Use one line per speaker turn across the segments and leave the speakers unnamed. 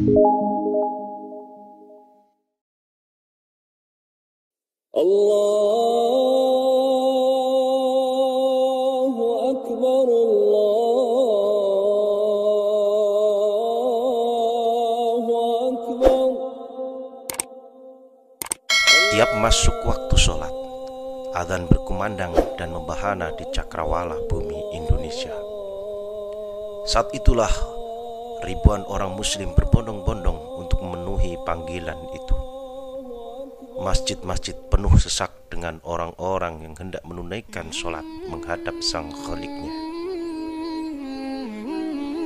Allahu Akbar, Allahu Akbar.
Tiap masuk waktu sholat, adzan berkumandang dan membahana di cakrawala bumi Indonesia. Saat itulah ribuan orang muslim berbondong-bondong untuk memenuhi panggilan itu. Masjid-masjid penuh sesak dengan orang-orang yang hendak menunaikan sholat menghadap sang Khaliknya.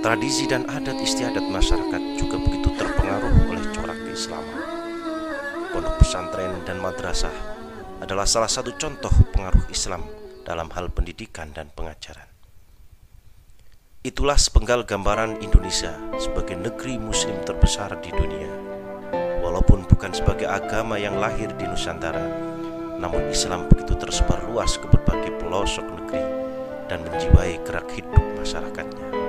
Tradisi dan adat istiadat masyarakat juga begitu terpengaruh oleh corak keislaman. Pondok pesantren dan madrasah adalah salah satu contoh pengaruh Islam dalam hal pendidikan dan pengajaran. Itulah sepenggal gambaran Indonesia sebagai negeri muslim terbesar di dunia. Walaupun bukan sebagai agama yang lahir di Nusantara, namun Islam begitu tersebar luas ke berbagai pelosok negeri dan menjiwai gerak hidup masyarakatnya.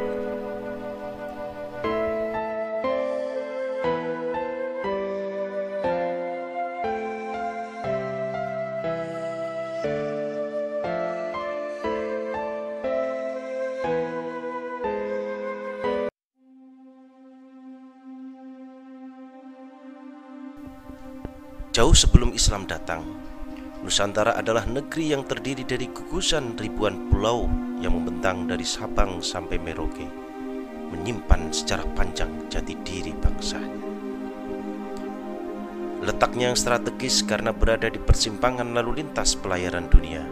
Jauh sebelum Islam datang, Nusantara adalah negeri yang terdiri dari gugusan ribuan pulau yang membentang dari Sabang sampai Merauke, menyimpan sejarah panjang jati diri bangsanya. Letaknya yang strategis karena berada di persimpangan lalu lintas pelayaran dunia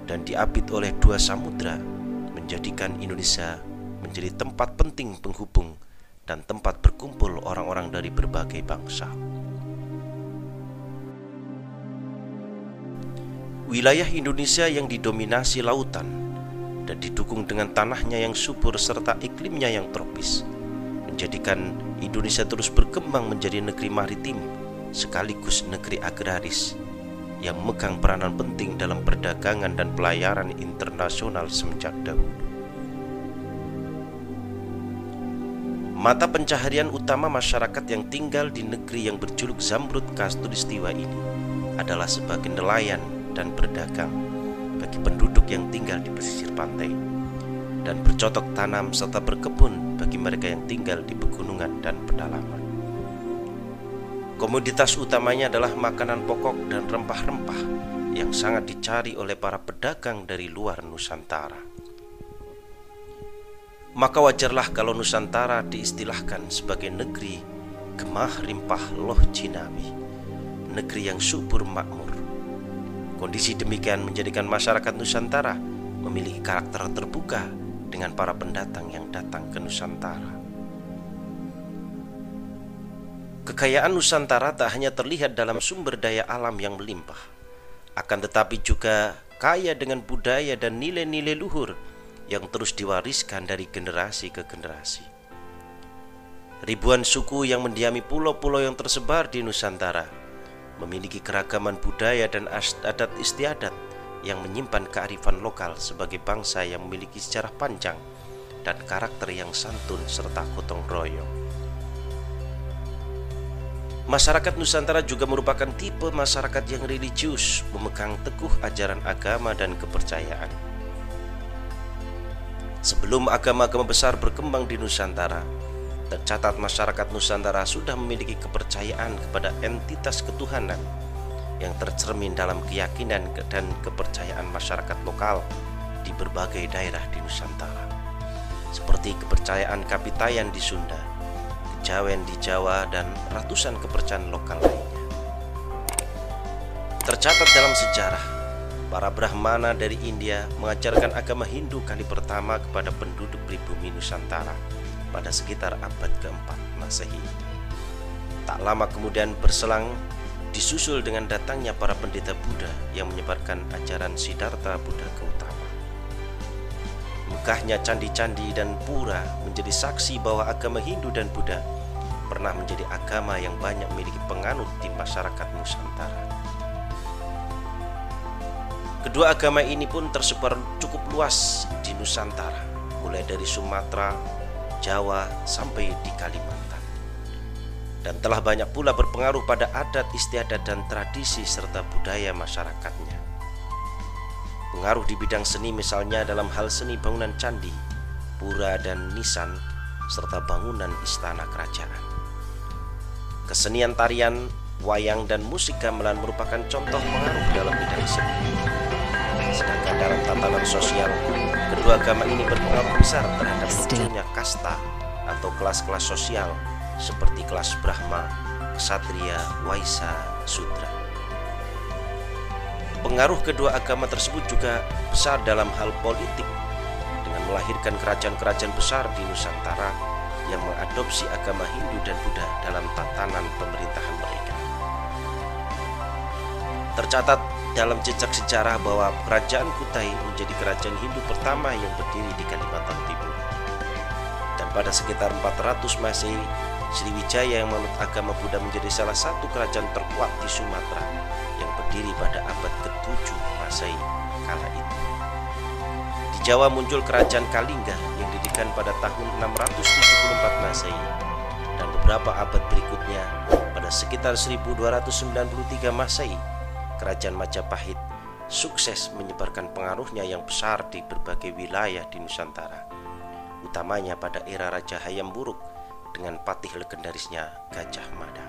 dan diapit oleh dua samudra, menjadikan Indonesia menjadi tempat penting penghubung dan tempat berkumpul orang-orang dari berbagai bangsa. Wilayah Indonesia yang didominasi lautan dan didukung dengan tanahnya yang subur serta iklimnya yang tropis menjadikan Indonesia terus berkembang menjadi negeri maritim sekaligus negeri agraris yang memegang peranan penting dalam perdagangan dan pelayaran internasional semenjak dahulu. Mata pencaharian utama masyarakat yang tinggal di negeri yang berjuluk Zamrud Khatulistiwa ini adalah sebagai nelayan dan berdagang bagi penduduk yang tinggal di pesisir pantai, dan bercocok tanam serta berkebun bagi mereka yang tinggal di pegunungan dan pedalaman. Komoditas utamanya adalah makanan pokok dan rempah-rempah yang sangat dicari oleh para pedagang dari luar Nusantara. Maka wajarlah kalau Nusantara diistilahkan sebagai negeri gemah rimpah loh jinawi, negeri yang subur makmur. Kondisi demikian menjadikan masyarakat Nusantara memiliki karakter terbuka dengan para pendatang yang datang ke Nusantara. Kekayaan Nusantara tak hanya terlihat dalam sumber daya alam yang melimpah, akan tetapi juga kaya dengan budaya dan nilai-nilai luhur yang terus diwariskan dari generasi ke generasi. Ribuan suku yang mendiami pulau-pulau yang tersebar di Nusantara memiliki keragaman budaya dan adat istiadat yang menyimpan kearifan lokal sebagai bangsa yang memiliki sejarah panjang dan karakter yang santun serta gotong royong. Masyarakat Nusantara juga merupakan tipe masyarakat yang religius, memegang teguh ajaran agama dan kepercayaan. Sebelum agama-agama besar berkembang di Nusantara, tercatat masyarakat Nusantara sudah memiliki kepercayaan kepada entitas ketuhanan yang tercermin dalam keyakinan dan kepercayaan masyarakat lokal di berbagai daerah di Nusantara, seperti kepercayaan Kapitayan di Sunda, Kejawen di Jawa, dan ratusan kepercayaan lokal lainnya. Tercatat dalam sejarah, para Brahmana dari India mengajarkan agama Hindu kali pertama kepada penduduk pribumi Nusantara pada sekitar abad ke-4 Masehi. Tak lama kemudian berselang, disusul dengan datangnya para pendeta Buddha yang menyebarkan ajaran Siddhartha Buddha Gautama. Megahnya candi-candi dan pura menjadi saksi bahwa agama Hindu dan Buddha pernah menjadi agama yang banyak memiliki penganut di masyarakat Nusantara. Kedua agama ini pun tersebar cukup luas di Nusantara, mulai dari Sumatera, Jawa sampai di Kalimantan. dan telah banyak pula berpengaruh pada adat istiadat dan tradisi serta budaya masyarakatnya. Pengaruh di bidang seni misalnya dalam hal seni bangunan candi, pura dan nisan, serta bangunan istana kerajaan. Kesenian tarian, wayang dan musik gamelan merupakan contoh pengaruh dalam bidang seni. Sedangkan dalam tatanan sosial, kedua agama ini berpengaruh besar terhadap munculnya kasta atau kelas-kelas sosial seperti kelas Brahma, Ksatria, Waisya, Sudra. Pengaruh kedua agama tersebut juga besar dalam hal politik dengan melahirkan kerajaan-kerajaan besar di Nusantara yang mengadopsi agama Hindu dan Buddha dalam tatanan pemerintahan mereka. Tercatat dalam jejak sejarah bahwa Kerajaan Kutai menjadi kerajaan Hindu pertama yang berdiri di Kalimantan Timur. Dan pada sekitar 400 Masehi, Sriwijaya yang menurut agama Buddha menjadi salah satu kerajaan terkuat di Sumatera yang berdiri pada abad ke-7 Masehi kala itu. Di Jawa muncul kerajaan Kalingga yang didirikan pada tahun 674 Masehi, dan beberapa abad berikutnya pada sekitar 1293 Masehi, Kerajaan Majapahit sukses menyebarkan pengaruhnya yang besar di berbagai wilayah di Nusantara, utamanya pada era Raja Hayam Wuruk dengan patih legendarisnya Gajah Mada.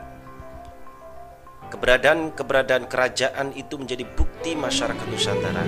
Keberadaan kerajaan itu menjadi bukti masyarakat Nusantara